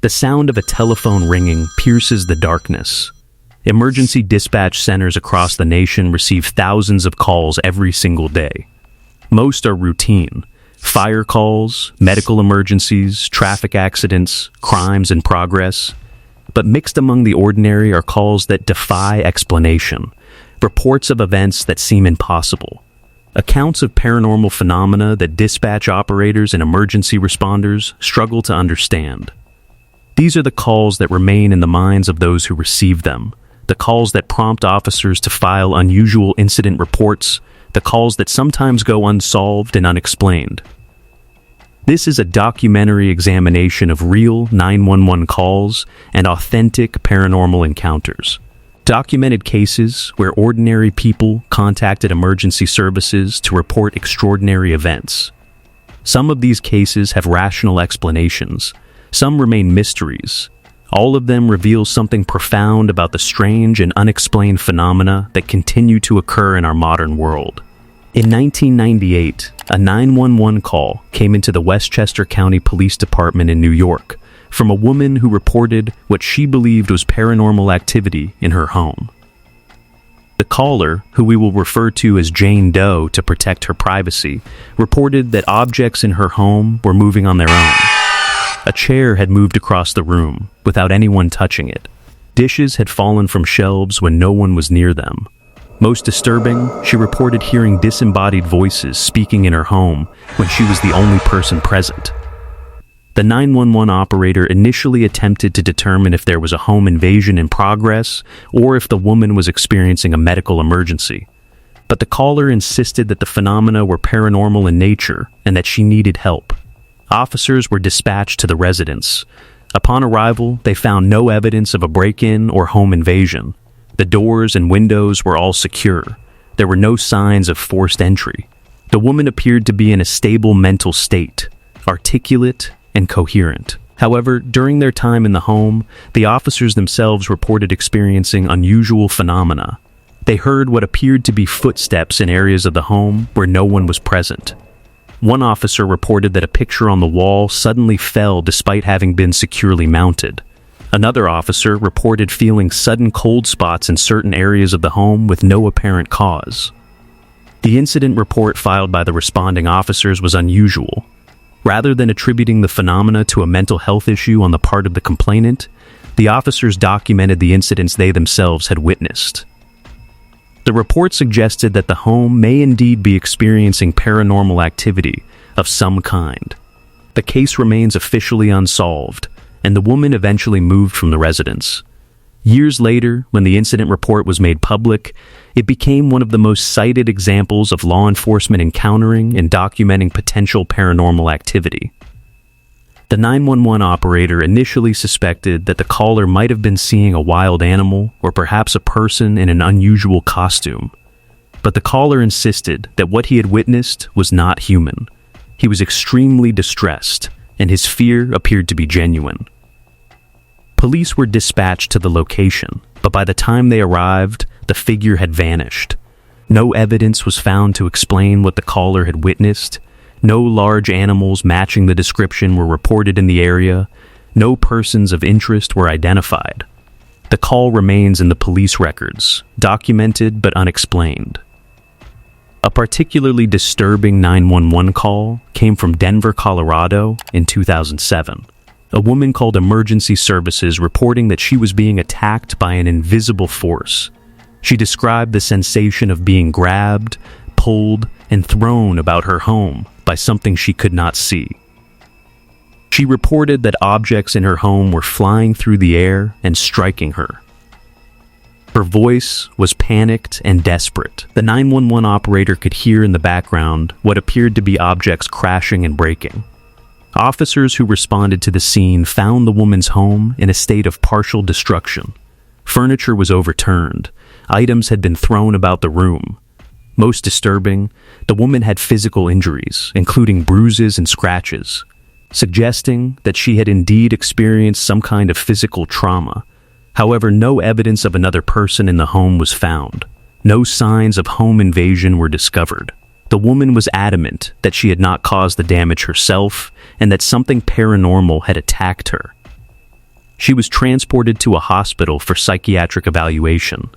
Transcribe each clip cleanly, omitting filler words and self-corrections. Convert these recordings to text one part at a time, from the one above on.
The sound of a telephone ringing pierces the darkness. Emergency dispatch centers across the nation receive thousands of calls every single day. Most are routine: fire calls, medical emergencies, traffic accidents, crimes in progress. But mixed among the ordinary are calls that defy explanation, reports of events that seem impossible, accounts of paranormal phenomena that dispatch operators and emergency responders struggle to understand. These are the calls that remain in the minds of those who receive them, the calls that prompt officers to file unusual incident reports, the calls that sometimes go unsolved and unexplained. This is a documentary examination of real 911 calls and authentic paranormal encounters. Documented cases where ordinary people contacted emergency services to report extraordinary events. Some of these cases have rational explanations. Some remain mysteries. All of them reveal something profound about the strange and unexplained phenomena that continue to occur in our modern world. In 1998, a 911 call came into the Westchester County Police Department in New York from a woman who reported what she believed was paranormal activity in her home. The caller, who we will refer to as Jane Doe to protect her privacy, reported that objects in her home were moving on their own. A chair had moved across the room without anyone touching it. Dishes had fallen from shelves when no one was near them. Most disturbing, she reported hearing disembodied voices speaking in her home when she was the only person present. The 911 operator initially attempted to determine if there was a home invasion in progress or if the woman was experiencing a medical emergency. But the caller insisted that the phenomena were paranormal in nature and that she needed help. Officers were dispatched to the residence. Upon arrival, they found no evidence of a break-in or home invasion. The doors and windows were all secure. There were no signs of forced entry. The woman appeared to be in a stable mental state, articulate and coherent. However, during their time in the home, the officers themselves reported experiencing unusual phenomena. They heard what appeared to be footsteps in areas of the home where no one was present. One officer reported that a picture on the wall suddenly fell despite having been securely mounted. Another officer reported feeling sudden cold spots in certain areas of the home with no apparent cause. The incident report filed by the responding officers was unusual. Rather than attributing the phenomena to a mental health issue on the part of the complainant, the officers documented the incidents they themselves had witnessed. The report suggested that the home may indeed be experiencing paranormal activity of some kind. The case remains officially unsolved, and the woman eventually moved from the residence. Years later, when the incident report was made public, it became one of the most cited examples of law enforcement encountering and documenting potential paranormal activity. The 911 operator initially suspected that the caller might have been seeing a wild animal or perhaps a person in an unusual costume. But the caller insisted that what he had witnessed was not human. He was extremely distressed, and his fear appeared to be genuine. Police were dispatched to the location, but by the time they arrived, the figure had vanished. No evidence was found to explain what the caller had witnessed. No large animals matching the description were reported in the area. No persons of interest were identified. The call remains in the police records, documented but unexplained. A particularly disturbing 911 call came from Denver, Colorado in 2007. A woman called emergency services reporting that she was being attacked by an invisible force. She described the sensation of being grabbed, pulled, and thrown about her home by something she could not see. She reported that objects in her home were flying through the air and striking her. Her voice was panicked and desperate. The 911 operator could hear in the background what appeared to be objects crashing and breaking. Officers who responded to the scene found the woman's home in a state of partial destruction. Furniture was overturned. Items had been thrown about the room. Most disturbing, the woman had physical injuries, including bruises and scratches, suggesting that she had indeed experienced some kind of physical trauma. However, no evidence of another person in the home was found. No signs of home invasion were discovered. The woman was adamant that she had not caused the damage herself and that something paranormal had attacked her. She was transported to a hospital for psychiatric evaluation.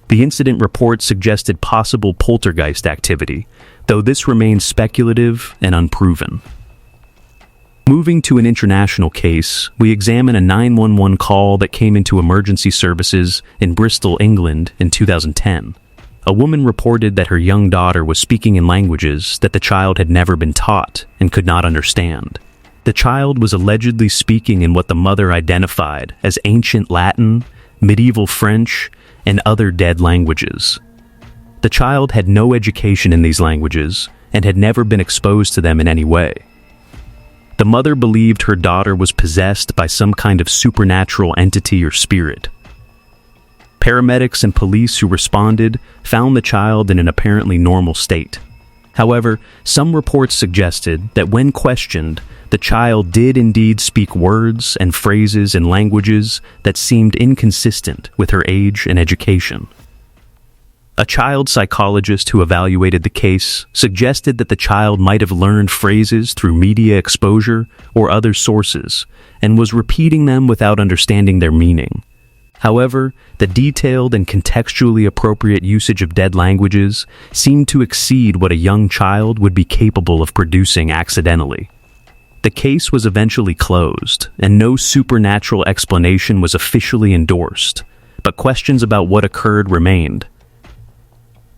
The incident report suggested possible poltergeist activity, though this remains speculative and unproven. Moving to an international case, we examine a 911 call that came into emergency services in Bristol, England in 2010. A woman reported that her young daughter was speaking in languages that the child had never been taught and could not understand. The child was allegedly speaking in what the mother identified as ancient Latin, medieval French, and other dead languages. The child had no education in these languages and had never been exposed to them in any way. The mother believed her daughter was possessed by some kind of supernatural entity or spirit. Paramedics and police who responded found the child in an apparently normal state. However, some reports suggested that when questioned, the child did indeed speak words and phrases in languages that seemed inconsistent with her age and education. A child psychologist who evaluated the case suggested that the child might have learned phrases through media exposure or other sources and was repeating them without understanding their meaning. However, the detailed and contextually appropriate usage of dead languages seemed to exceed what a young child would be capable of producing accidentally. The case was eventually closed, and no supernatural explanation was officially endorsed, but questions about what occurred remained.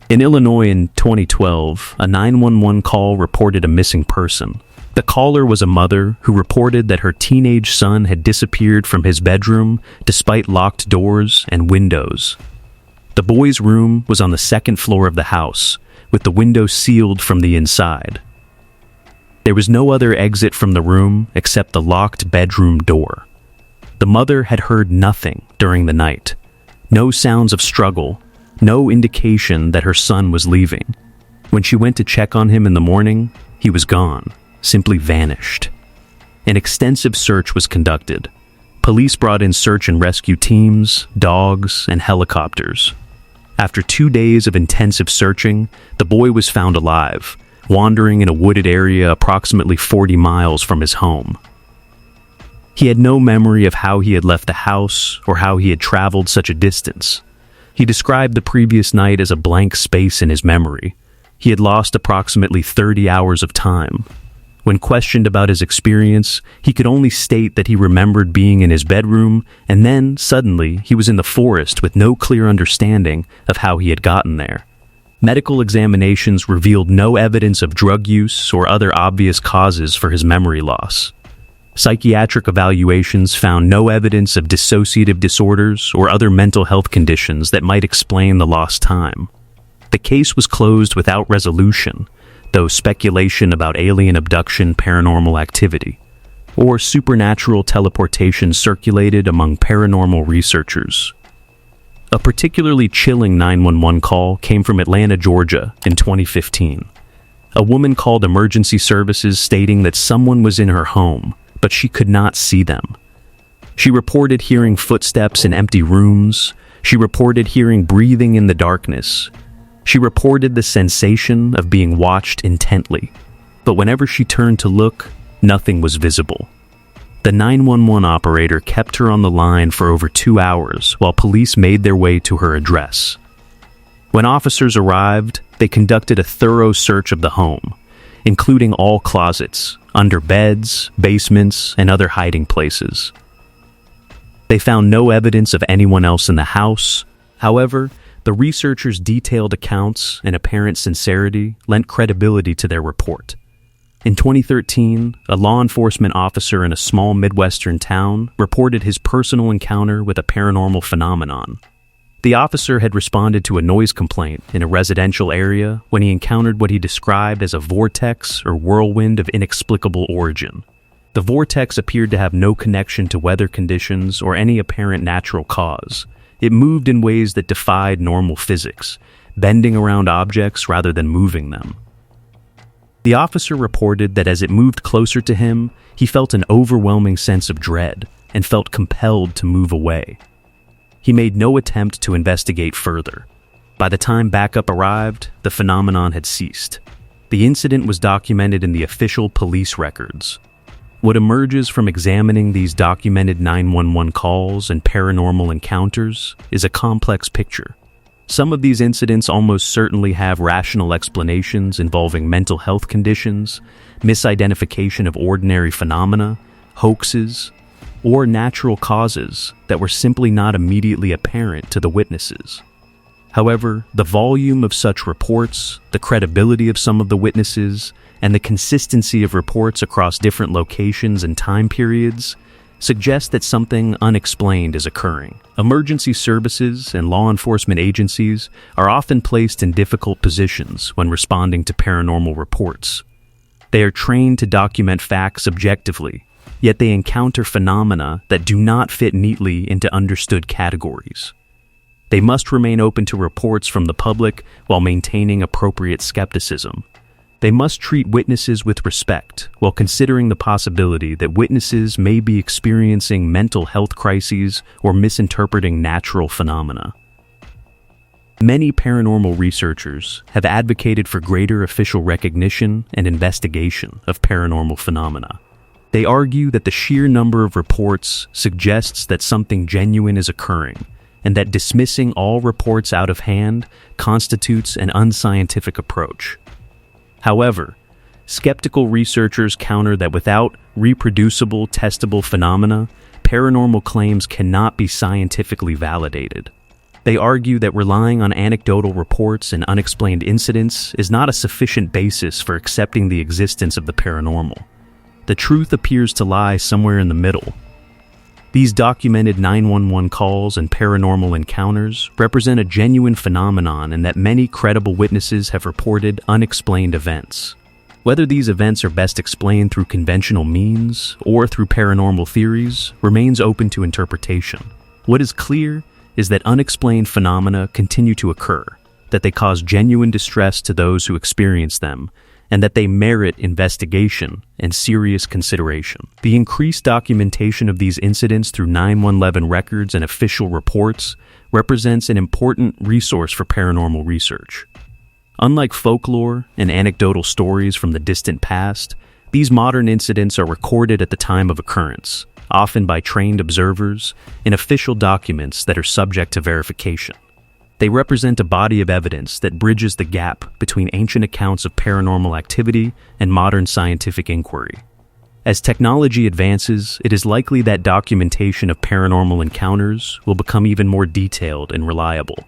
In Illinois in 2012, a 911 call reported a missing person. The caller was a mother who reported that her teenage son had disappeared from his bedroom despite locked doors and windows. The boy's room was on the second floor of the house, with the window sealed from the inside. There was no other exit from the room except the locked bedroom door. The mother had heard nothing during the night. No sounds of struggle, no indication that her son was leaving. When she went to check on him in the morning, he was gone, simply vanished. An extensive search was conducted. Police brought in search and rescue teams, dogs, and helicopters. After 2 days of intensive searching, the boy was found alive, wandering in a wooded area approximately 40 miles from his home. He had no memory of how he had left the house or how he had traveled such a distance. He described the previous night as a blank space in his memory. He had lost approximately 30 hours of time. When questioned about his experience, he could only state that he remembered being in his bedroom, and then, suddenly, he was in the forest with no clear understanding of how he had gotten there. Medical examinations revealed no evidence of drug use or other obvious causes for his memory loss. Psychiatric evaluations found no evidence of dissociative disorders or other mental health conditions that might explain the lost time. The case was closed without resolution, though speculation about alien abduction, paranormal activity, or supernatural teleportation circulated among paranormal researchers. A particularly chilling 911 call came from Atlanta, Georgia in 2015. A woman called emergency services stating that someone was in her home, but she could not see them. She reported hearing footsteps in empty rooms. She reported hearing breathing in the darkness. She reported the sensation of being watched intently. But whenever she turned to look, nothing was visible. The 911 operator kept her on the line for over 2 hours while police made their way to her address. When officers arrived, they conducted a thorough search of the home, including all closets, under beds, basements, and other hiding places. They found no evidence of anyone else in the house. However, the researchers' detailed accounts and apparent sincerity lent credibility to their report. In 2013, a law enforcement officer in a small Midwestern town reported his personal encounter with a paranormal phenomenon. The officer had responded to a noise complaint in a residential area when he encountered what he described as a vortex or whirlwind of inexplicable origin. The vortex appeared to have no connection to weather conditions or any apparent natural cause. It moved in ways that defied normal physics, bending around objects rather than moving them. The officer reported that as it moved closer to him, he felt an overwhelming sense of dread and felt compelled to move away. He made no attempt to investigate further. By the time backup arrived, the phenomenon had ceased. The incident was documented in the official police records. What emerges from examining these documented 911 calls and paranormal encounters is a complex picture. Some of these incidents almost certainly have rational explanations involving mental health conditions, misidentification of ordinary phenomena, hoaxes, or natural causes that were simply not immediately apparent to the witnesses. However, the volume of such reports, the credibility of some of the witnesses, and the consistency of reports across different locations and time periods suggest that something unexplained is occurring. Emergency services and law enforcement agencies are often placed in difficult positions when responding to paranormal reports. They are trained to document facts objectively, yet they encounter phenomena that do not fit neatly into understood categories. They must remain open to reports from the public while maintaining appropriate skepticism. They must treat witnesses with respect while considering the possibility that witnesses may be experiencing mental health crises or misinterpreting natural phenomena. Many paranormal researchers have advocated for greater official recognition and investigation of paranormal phenomena. They argue that the sheer number of reports suggests that something genuine is occurring, and that dismissing all reports out of hand constitutes an unscientific approach. However, skeptical researchers counter that without reproducible, testable phenomena, paranormal claims cannot be scientifically validated. They argue that relying on anecdotal reports and unexplained incidents is not a sufficient basis for accepting the existence of the paranormal. The truth appears to lie somewhere in the middle. These documented 911 calls and paranormal encounters represent a genuine phenomenon in that many credible witnesses have reported unexplained events. Whether these events are best explained through conventional means or through paranormal theories remains open to interpretation. What is clear is that unexplained phenomena continue to occur, that they cause genuine distress to those who experience them, and that they merit investigation and serious consideration. The increased documentation of these incidents through 911 records and official reports represents an important resource for paranormal research. Unlike folklore and anecdotal stories from the distant past, these modern incidents are recorded at the time of occurrence, often by trained observers, in official documents that are subject to verification. They represent a body of evidence that bridges the gap between ancient accounts of paranormal activity and modern scientific inquiry. As technology advances, it is likely that documentation of paranormal encounters will become even more detailed and reliable.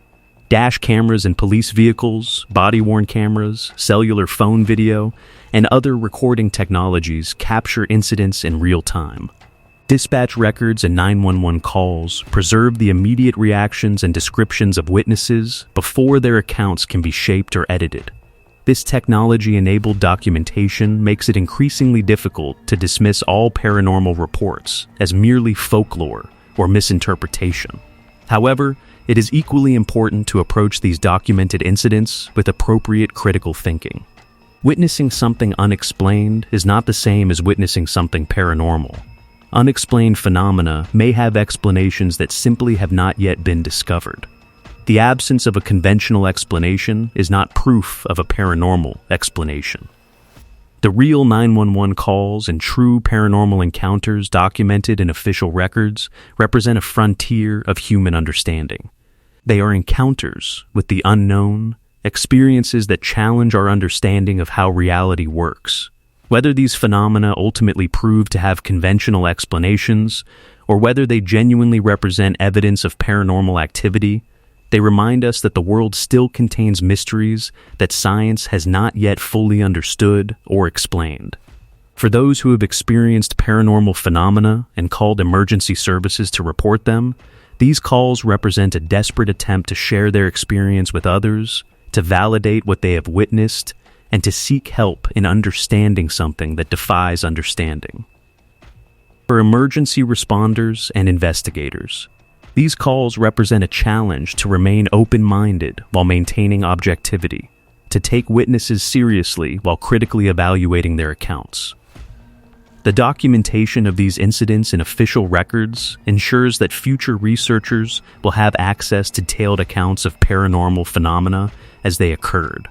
Dash cameras in police vehicles, body-worn cameras, cellular phone video, and other recording technologies capture incidents in real time. Dispatch records and 911 calls preserve the immediate reactions and descriptions of witnesses before their accounts can be shaped or edited. This technology-enabled documentation makes it increasingly difficult to dismiss all paranormal reports as merely folklore or misinterpretation. However, it is equally important to approach these documented incidents with appropriate critical thinking. Witnessing something unexplained is not the same as witnessing something paranormal. Unexplained phenomena may have explanations that simply have not yet been discovered. The absence of a conventional explanation is not proof of a paranormal explanation. The real 911 calls and true paranormal encounters documented in official records represent a frontier of human understanding. They are encounters with the unknown, experiences that challenge our understanding of how reality works. Whether these phenomena ultimately prove to have conventional explanations, or whether they genuinely represent evidence of paranormal activity, they remind us that the world still contains mysteries that science has not yet fully understood or explained. For those who have experienced paranormal phenomena and called emergency services to report them, these calls represent a desperate attempt to share their experience with others, to validate what they have witnessed, and to seek help in understanding something that defies understanding. For emergency responders and investigators, these calls represent a challenge to remain open-minded while maintaining objectivity, to take witnesses seriously while critically evaluating their accounts. The documentation of these incidents in official records ensures that future researchers will have access to detailed accounts of paranormal phenomena as they occurred,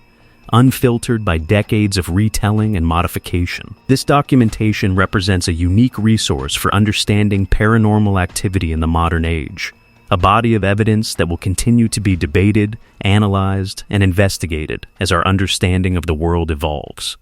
unfiltered by decades of retelling and modification. This documentation represents a unique resource for understanding paranormal activity in the modern age, a body of evidence that will continue to be debated, analyzed, and investigated as our understanding of the world evolves.